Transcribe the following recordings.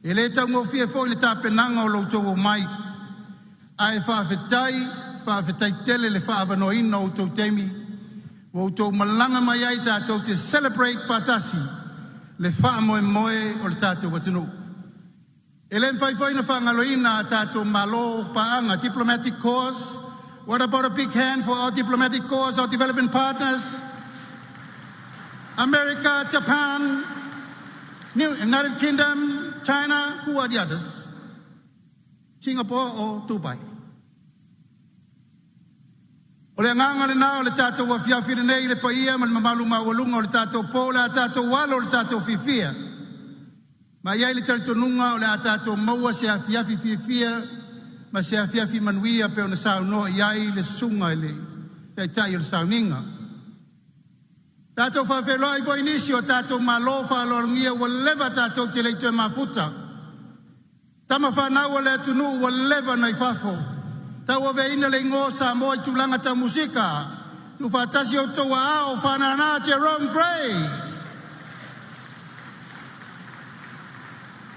E le tau mo fia fo le tapenanga o loutou o mai. Ai whaafetai tele le whaavanoina o tau temi. O tau malanga mai ai tātou te celebrate whaatasi le whaamoe moe o le tātou watunu. E le mwhaiwhai na whaangaloina tātou malo paanga diplomatic cause. What about a big hand for our diplomatic cause, our development partners? America, Japan, United Kingdom, China, who are the others? Singapore or Dubai? O le nganga le nao le tātou wa fiafiri nei le paia ma le mamalu mawalunga o le tātou pola, tātou walo o le tātou fifia. Ma iai le talitonunga o le a tātou maua se a fiafi fifia, ma se a fiafi manuia pe o na sao noa iai le sunga le taitai o le sao ninga. Tātou whawheloi po inisi o tātou malo whalorungia wa leva tātou te leitue mafuta. Tama whanau o le atunu wa leva nei whafo. Tau ave ina le ngō Samoa I tūlanga ta musika. Tu whātasi o toa ao whanana Jerome Gray.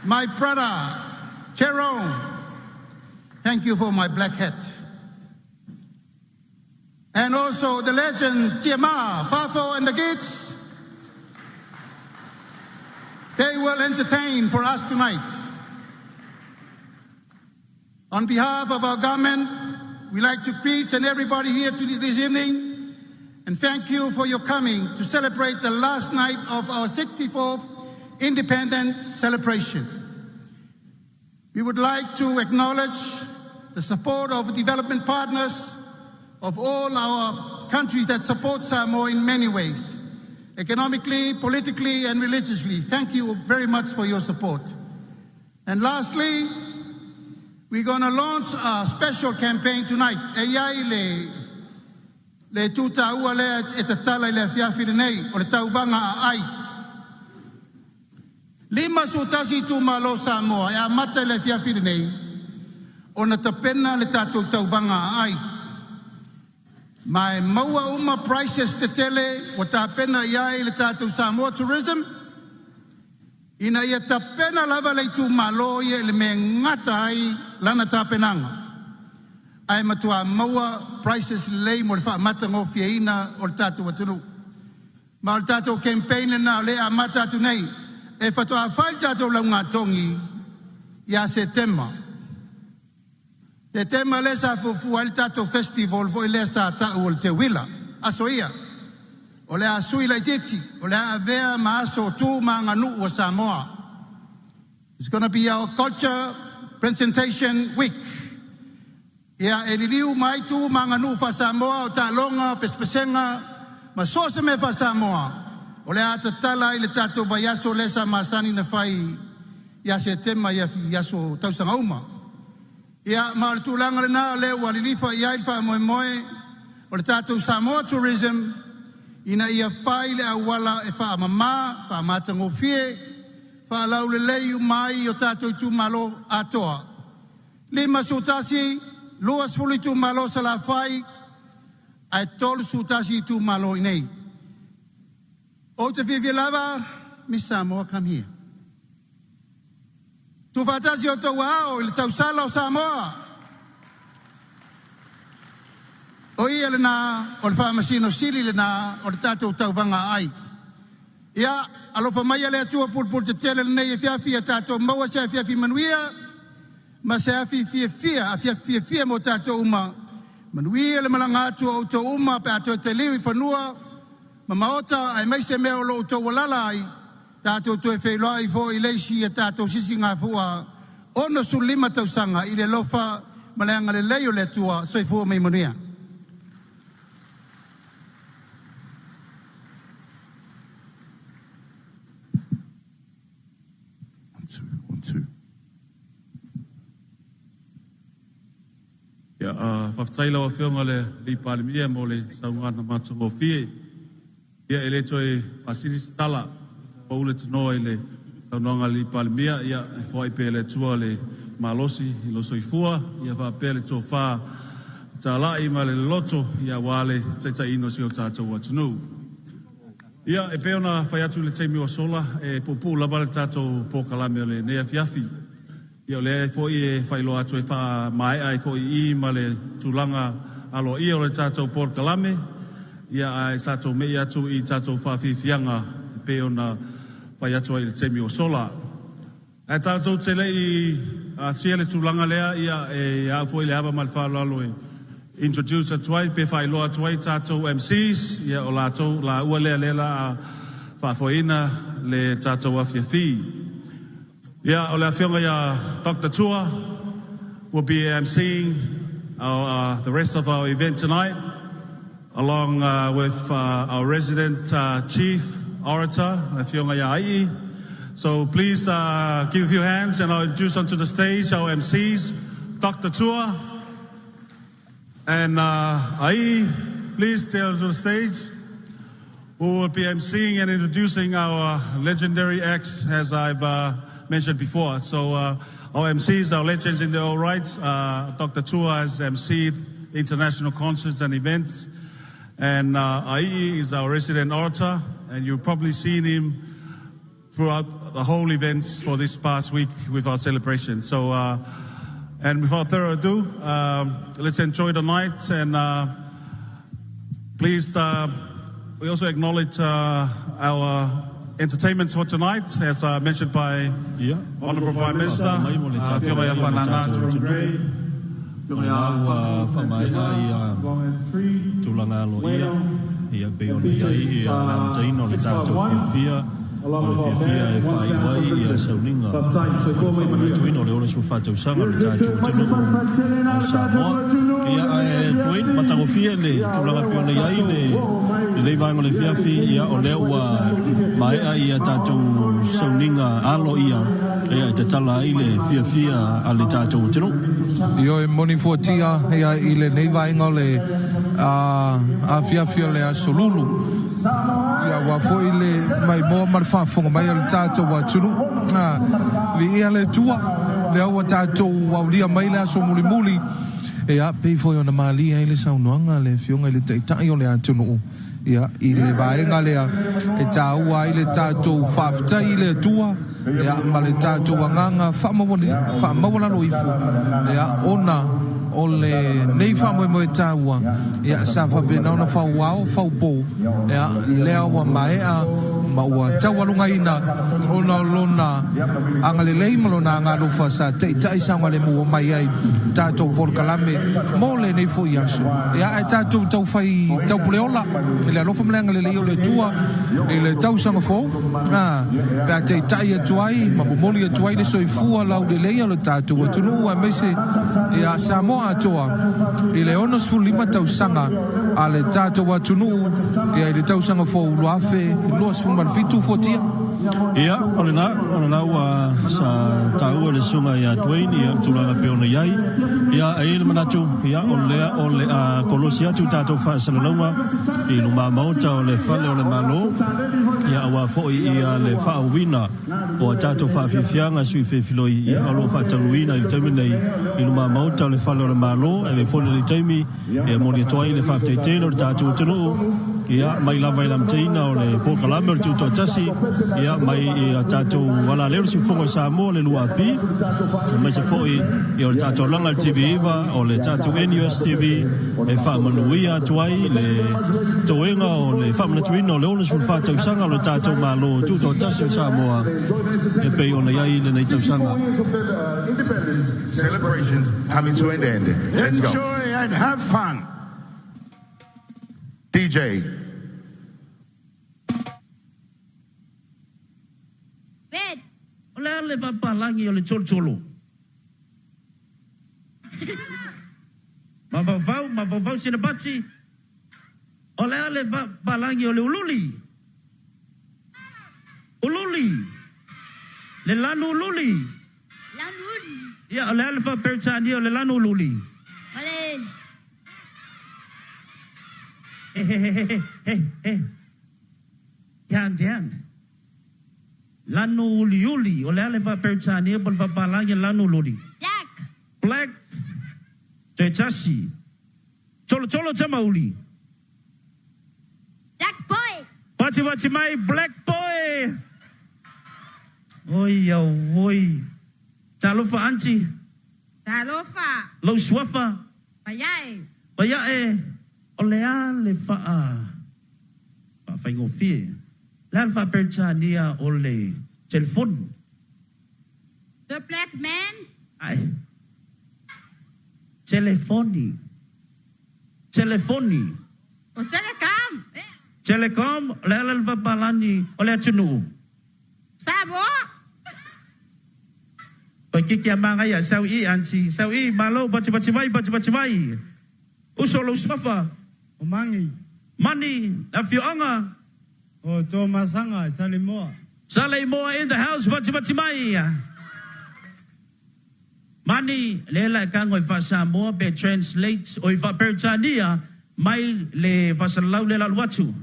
My brother, Jerome, thank you for my black hat. And also the legend, Tiama, Fafo and the kids. They will entertain for us tonight. On behalf of our government, we'd like to greet everybody here this evening and thank you for your coming to celebrate the last night of our 64th independent celebration. We would like to acknowledge the support of development partners of all our countries that support Samoa in many ways, economically, politically, and religiously. Thank you very much for your support. And lastly, we're going to launch a special campaign tonight. E iai le tūtaua lea e te tala I le fiafiri nei o le tauvanga a ai. Lima sutasi tu malo Samoa e a mata le fiafiri nei o na tapena le tātou tauvanga a ai. Mai maua uma prices te tele o tapena iai le tātou Samoa tourism. Ina ia tapena lava le tu malo ia le me ngata ai lana tapenanga. Ai matua maua prices lei mo le whaamata ngofia ina o le tātou atunu. Ma o le tātou campaign na le a mata atu nei e whatoa whai tātou lau ngā tongi ia September. September le sa fufua le tātou festival vo le sa tātou o le te wila. Aso ia. O le a sui lai titi, o le a vea maaso tū ma nganu o Samoa. It's going to be our culture presentation week. Ia e liliu mai tū ma nganu fa Samoa o tā longa, pespesenga, ma sosa me fa Samoa. O le a tatala I le tātou vaiaso le sa masani na whai ia se tema ia fiaso Tausaga uma. Ia ma le tūlanga le nā le ua lilifa ia I wha moe moe o le tātou Samoa tourism. Ina ia whai le awala e wha amamā, wha amatango fie, wha lau le leiu mai o tātou tu malo atoa. Lima sutasi, luas fuli tu malo sa la whai, ai tolu sutasi tu malo inei. O te whiwhi lava, Miss Samoa, come here. Tu whatasi o tau ao, ili tau sala o Samoa. O ia le nā, o le whaamasino siri le nā, o le tātou tauvanga ai. Ia, alofa mai le atua pulpul te tele le nei e fiafia tātou maua se a fiafi manuia, ma se a fiafia mo tātou uma. Manuia le malanga atua o tau uma, pe atua te liwi whanua, ma maota ai mai se mea o lo tau walala ai, tātou tue whailoa I fo I leisi e tātou sisi ngā fua, ono su lima tausanga I le lofa, ma leanga le leo le atua, soi fua mai manuia. Ia whaftaila o whionga le palimia mo le saungana matungo fie. Ia e le toi pasiris tala paule tino I le saunanga li palimia. Ia e whai pe le tua le malosi I lo soifua. Ia wha le tō wha tā lai ma le loto. Ia wale taita ino si o tātou atunu. Ia, e peona whai atu le teimi o sola, e pupu lava le tātou Polokalame o le nea fiafi. Ia o le fo i e whai loa atu e wha mai ai fo i ma le tūlanga alo ia o le tātou Polokalame. Ia ai tātou mei atu i tātou whawhiwhianga e peona whai atu ai le teimi o sola. E tātou te le i tia le tūlanga lea ia e au fo i le haba ma le whalalo e introduce atuai, pe whai loa atuai tātou MCs, ia o lātou, la ua lea lela a whawhoina le tātou awhiawhi. Ia o le awhionga ia Dr. Tua will be MCing the rest of our event tonight, along with our resident chief orator, awhionga ia Ai. So please give a few hands and I'll introduce onto the stage our MCs, Dr. Tua, and Ai, please tell to the stage, who will be emceeing and introducing our legendary acts, as I've mentioned before. So our MCs, our legends in their own rights. Dr. Tua has emceed international concerts and events, and Ai is our resident orator, and you've probably seen him throughout the whole events for this past week with our celebration. So. And without further ado, let's enjoy the night. And please, we also acknowledge our entertainments for tonight, as mentioned by Honourable Prime Minister. O le fia e Faaiu ia sauninga o tuino le ole sulfa Tausaga le tātou tunu o Samoa ia e tuin matangofia le tulaga piona iai le leivaenga le fiafi ia o le ua maea ia tātou sauninga alo ia ia te tala ai le fia a le tātou tunu. Io e moni fuatia ia i le leivaenga le a fiafi le a solulu. Ia wa foi le mai mo mar fa fonga mai le tato wa tunu vi ia le tua le wa tato wa lia mai la so muli ia pe foi ona mali ai le saunoanga le fionga le tai o le atunu ia i le vaenga le e tau ai le tato fa tai le tua ia ma le tato nganga fa mo wala lo ifu ia ona o le nei fa mo taua ia sa fa bena ona fa wao fa po ia lea wa mai a ma wa taua lunga ina ona lona anga le lei malona anga lo fa sa te tai sa ngale mo mai ai tato Polokalame mo le nei fo yaso ia tato tau fai tau puleola le lo fa mlenga le o le tua le Tausaga fo na pa te tai tuai ma moli tuai le soifua la le lei o tato wa tunu wa mai se ia Samoa atoa i le onos fulima Tausaga a le tato wa tunu ia le Tausaga fo loafe los fu marfitu fotia ia ona wa sa tau le sunga ia tuaini ia tulaga peona iai ia ai le manatu ia o le a kolosia tu tato fa salalonga i luma mauta o le fale o le malo ia wa fo ia le fa wina o tato fa fianga sui fe filoi ia o lo fa taluina i terminei i luma mauta o le fale o le malo e le fo le taimi e mo le toi le fa te no tato tunu ia mai lava lam teina o le Polokalame o le Tutoatasi ia mai ia tatou wala leo si fongo Samoa le luapi mai se foi ia o le tatou langa le TV Iva o le tatou NUS TV e whaamanuia tuai le toenga o le whaamanatuina o le ona sulfa Tausaga o le tatou malo Tutoatasi o Samoa e pei ona iai le nei Tausaga. Celebrations coming to an end. Let's go. Enjoy and have fun. DJ. Red. Ole le papalangi o le cholo. Ma vau sina batsi. Ole le papalangi o le ululi. Ululi. Le lanu ululi. Lanudi. Ya ole le fa pertani o le lanu ululi. Vale. Hey. Jan. Lanu uli. Ole ale fa pertani o fa palangi lanu ululi. Black. Tutoatasi. Cholo chama uli. Black boy. Boy Bachi mai black boy. Oi oi. Talofa anti. Talofa. Lo swafa. Payai. Payai. Olea le faa. Faaiu fie. Lan fa perchania ole telephone. The black man. Ai. Telefoni. O telecom. Telecom, lelal va balani, oleh tunu. Samoa. Pagi manga ya sawi ansi, sawi malo baca mai. Usolo swafa. Omangi. Mani, la fionga. O to masanga Samoa. Samoa in the house baca mai. Mani lela kangoi fa Samoa be translate oi va pertania mai le fasalau le laluatu.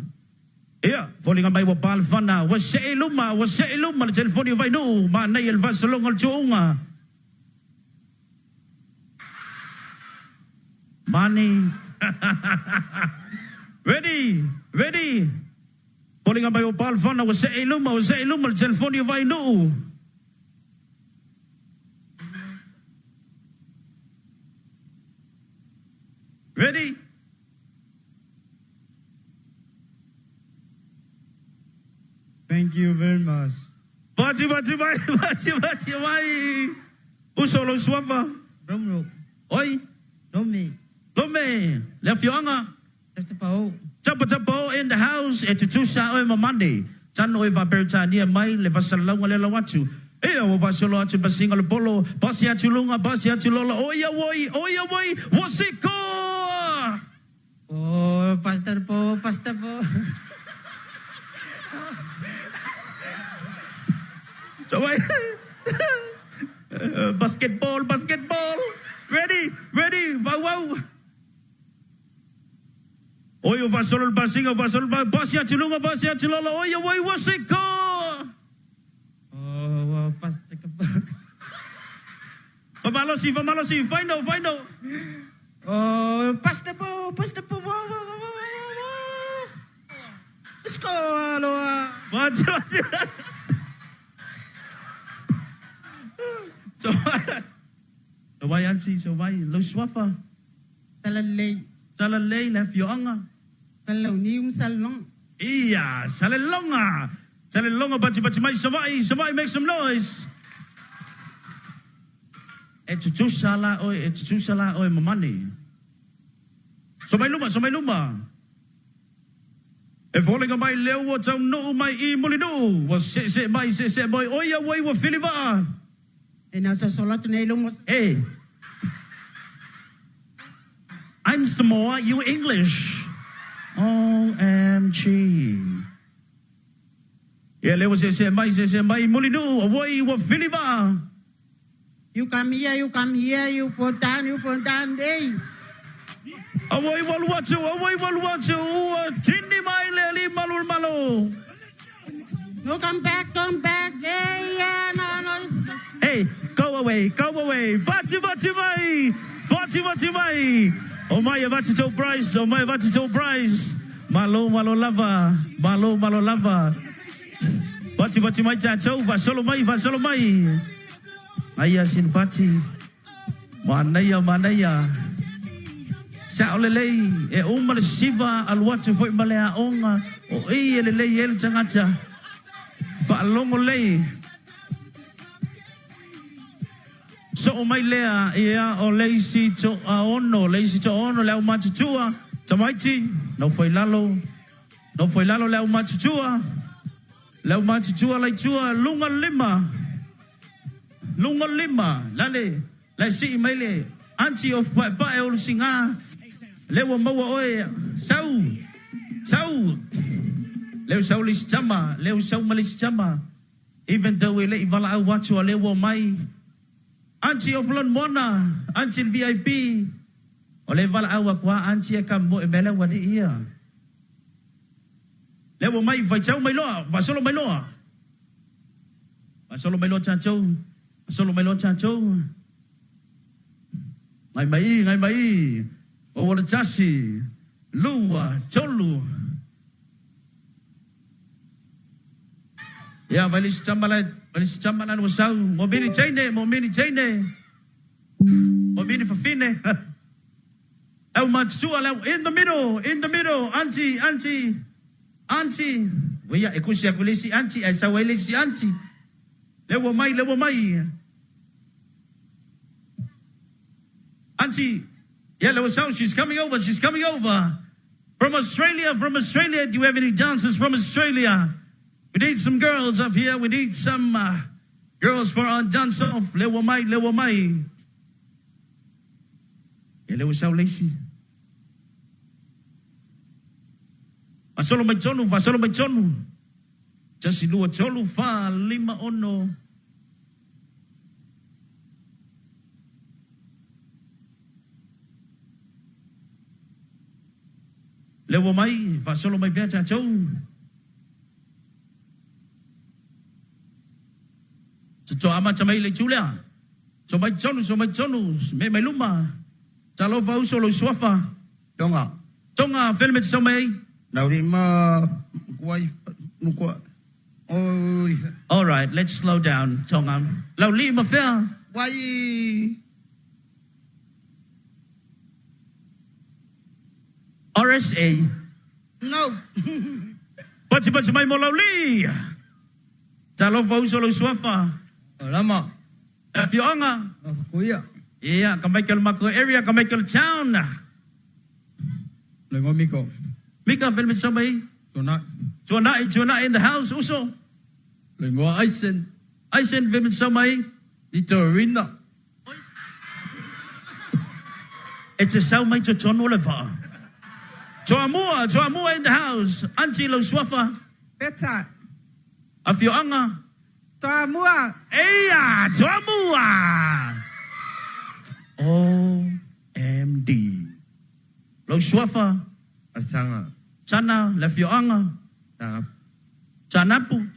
Ia, volinga mai wa palfana, wa seiluma le telefoni vai no, ma nei el vasalonga le tuunga. Mani. Ready. Volinga mai wa palfana, wa seiluma le telefoni vai no. Ready? Thank you very much. Baci mai. Usolo swapa. Romro. Oi. Lome. Le fionga. Chapa in the house. E tutusa oi mamande. Tano oi va pertania mai le vasalonga le lawatu. E o vasolo atu basinga le polo. Basi atu lunga, basi atu lola. Oia woi. Wasiko. Oh, pastor po. So basketball. Ready. Wow. Oyo vasolo basinga vasolo basi atu lunga, basi atu lola. Oia woi wasiko. Oh, pastor po. Famalosi. Find out. Oh, pastor po. Skål. What? So why ansi? So why lo swafa? Talalay. La fionga. Talonium salon. Iya, salelonga. Baci mai samai make some noise. Etutusala oi mamani. So mai luma. E volinga mai leo wa tau no mai I molino. Was se mai boy oia wai wa filiva. E nasa solat nelong. Hey. I'm Samoa, you English. OMG. Yeah, leo se mai molino wai wa filiva. You come here, you put down, hey. Away waluatu. Tindi mai leli malo. No, come back. Hey, yeah, no. Hey, go away. Baci mai. Oh my, baci to Bryce. Malo lava. Baci mai chacho. Vasolo mai. Ayah simpati. Manaya. Sao lelei e umar siva alwatu foi malea onga o e lelei el tangata fa longo lei so mai lea ia o leisi to ono leo matutua tamaiti no foi lalo leo matutua lai tua lunga lima lale lai si maile anti of pa e o singa lewa maua oe sau leo sau malis chama even though we le ivala au watu lewa mai anti of lon mona anti VIP o le vala au kwa anti e kam mo e mele wadi ia lewa mai vai chau mai loa vasolo mai loa chanchou ngai mai o wala tasi lua cholu Ya, valis chambalan wasau. Mobini chaine. Mobini fafine. El matsua in the middle. Auntie. Waya ekusi akulisi auntie. Asa welisi auntie. Lewo mai. Auntie. Yeah, lewo sound. She's coming over. From Australia. Do you have any dancers from Australia? We need some girls up here. We need some girls for our dance off. Lewo mai. Yeah, lewo sound lacy. Fasolo mai tonu. Just lua tolu fa lima ono. Lewo mai, fasolo mai pia chachou. So ama chamai le chulea. So mai tonu. Me mai luma. Chalo fa usolo swafa. Tonga, filmet so mai. naurima kuai nukua. All right, let's slow down, Tonga. Lauli mafia. Wai RSA. no. Pati mai mo lauli. Chalo fa usolo swafa. Lama. Fionga. Kuya. Yeah, Kamaikel Mako area, Kamaikel town. Lengo miko. Mika filmet so mai. Tuna. Tuana in the house also. Lengo Aisen. Filmet so mai. Vitorina. It's a sao mai to John Oliver. Toamua in the house. Auntie Lo Swafa. Peta. Afioanga. Toamua. Eya, Toamua. OMD. Lo Swafa. Asanga. Sana, Lafioanga. Sanapu.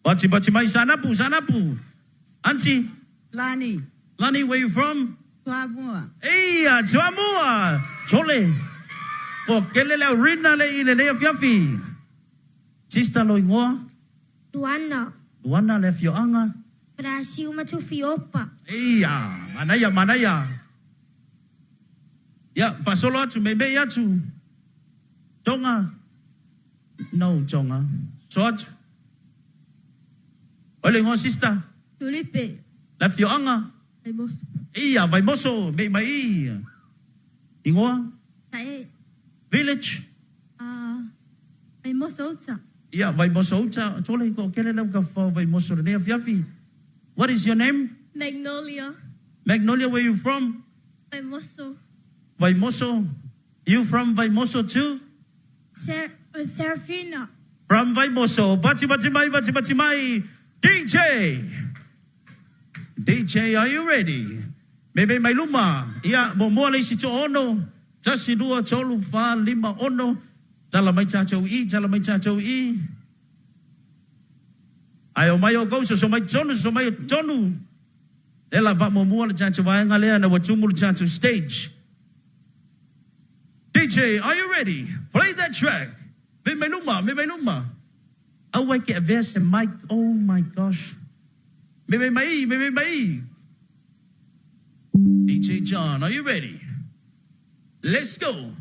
Bachi mai Sanapu. Auntie. Lani. Lani, where you from? Toamua. Eya, Toamua. Chole. O kelele rina le ile le fiafi. Sister lo ingoa. Duana. Le fioanga. Brasil matufiopa. Eya, manaya. Ya, fasolo atu mebe yatu. Tonga. No, Tonga. Short. Ole ingoa sister. Tulipe. La fioanga. Eya, vai moso, me mai. Ingoa. Tae. Village. Ai mosouta. Yeah, vai mosouta. Tole ko kelele ka fa vai moso ne fiafi. What is your name? Magnolia. Magnolia, where you from? Ai moso. Vaimoso. You from Vaimoso too? Serafina. From Vaimoso. Bachi mai. DJ, are you ready? Maybe my luma. Ya, momole si cho ono. Just dua cholu fa lima ono. Jala mai chacho i. Ayo mayo go so mai chonu. Ela va momua le chacho vai ngalea na watumul chacho stage. DJ, are you ready? Play that track. Me luma. I'll wake a verse and mic. Oh my gosh. Me mai. DJ John, are you ready? Let's go.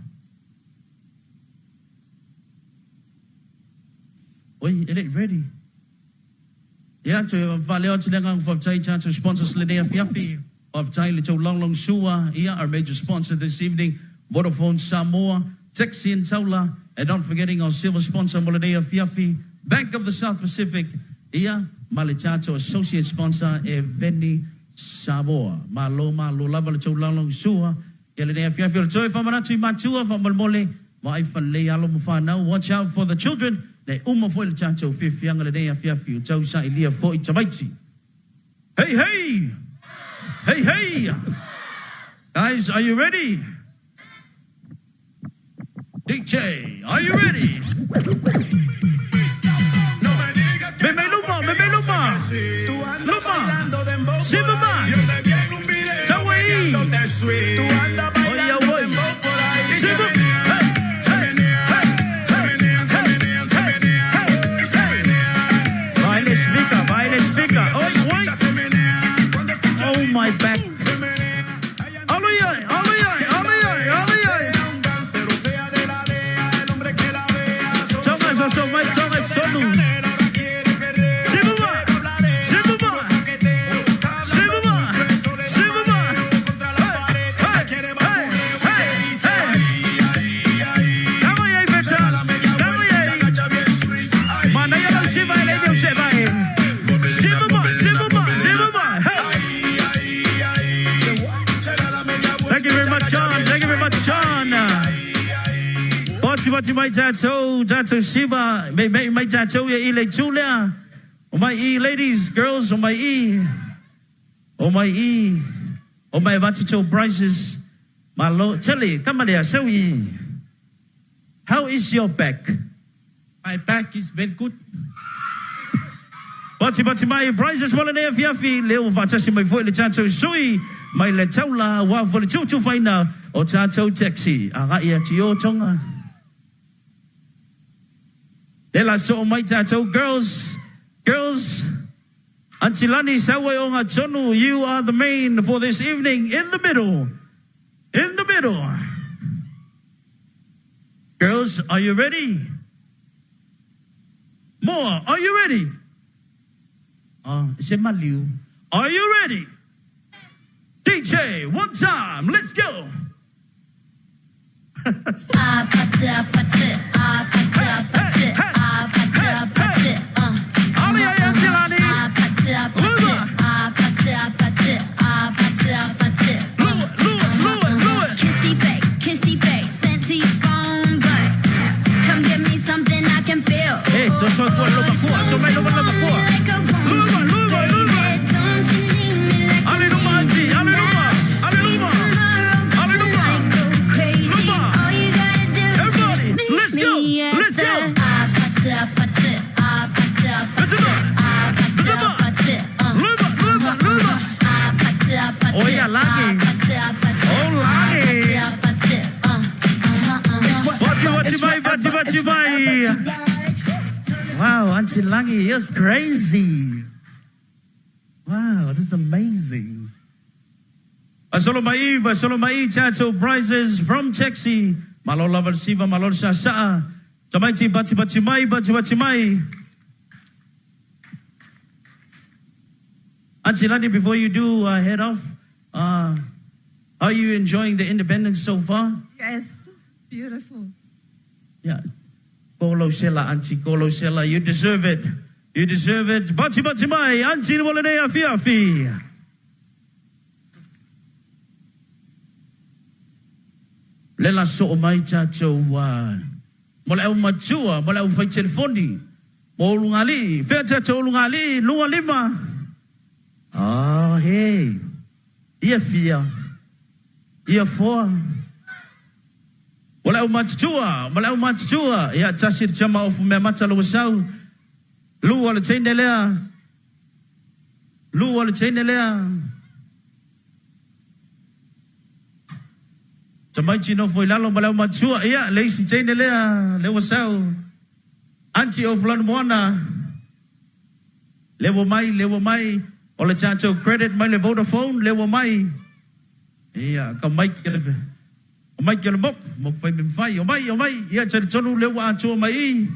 Wait, it ain't ready. Yeah, to valeu to lengang for chai to sponsors Linea Fiafi of Chai Little Long Sua. Yeah, our major sponsor this evening, Vodafone Samoa, Texi and Taula, and not forgetting our silver sponsor Linea Fiafi, Bank of the South Pacific. Yeah, Malichato associate sponsor Eveni Samoa. Malo lava Little Long Sua. Watch out for the children. Hey, guys, are you ready? DJ, are you ready? Luma, Silverman, Sawaii, let's my back. Aluyay, aluyay, aluyay, aluyay. Tonga sa so mai tonga sonu. Sibuma, sibuma, sibuma, sibuma. Hey, hey, hey, hey. Kamoyay besa, kamoyay. Mana ya lang siba ile yung siba. Sibuma, sibuma, sibuma. Hey. Thank you very much, John. Thank you very much, John. What's my tattoo Shiva, my tattoo ya ile Julia. Oh my ladies, girls, oh my oh my tattoo prices. My Lord, Charlie, come on here, show ye. How is your back? My back is very good. What's my prices? Well, and if you feel little fantastic, my voice, the tattoo sui, my letaula, wa for the two final, or tattoo taxi. I got you, Tonga. Lela so my tattoo girls, Antilani Sawe Onga Chonu, you are the main for this evening in the middle. Girls, are you ready? More, are you ready? Semaliu, are you ready? DJ, one time, let's go. Kissy face, sent to your phone, but come give me something I can feel. Hey, so oh yeah, lagi. What you buy? Wow, Auntie Langi, you're crazy. Wow, this is amazing. Solo mai, tattoo prizes from Texas. Malo lavar siva, malo sasa. Tamaiti bati mai. Auntie Langi, before you do head off, are you enjoying the independence so far? Yes, beautiful. Yeah. Kolo Shella, Auntie Kolo Shella, you deserve it. You deserve it. Bati mai, Auntie Wolene Afi. Lela so mai chacho wa. Mola matua, mola fai telefoni. Mo lungali, fe chacho lungali, lunga lima. Ah, hey. Ia fia. Ia foa. Mola matua. Ya tasir chama of me mata lo sau. Lu wala chainelea. Sampai Cino foi lalo malau matua. Iya, leisi chainelea. Lewa sau. Anti of Lanmoana. Lewa mai. Ole chacho credit mai le Vodafone. Lewa mai. Iya, ka mai kele. Mai kele mok fai bim fai. O mai. Ia cari chonu lewa acho mai.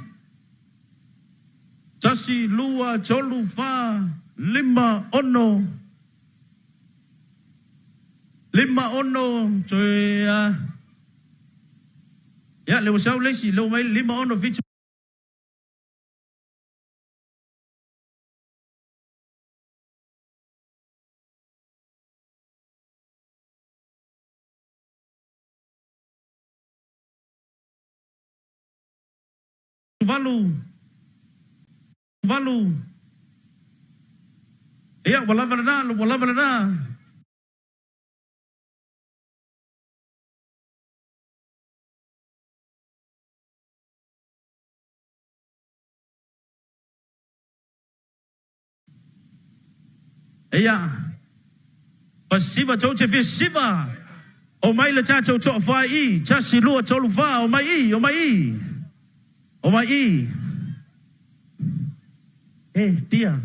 Chasi lua cholu fa 5 ono chơi ya lewa sau leisi lewa mai 5 ono vichu. Valu. Ya, wala balada. Ya. Pasiva choche visiva. O mai le chacho cho Faaiu, chasi lua cholu fa, o mai. Hey, dia.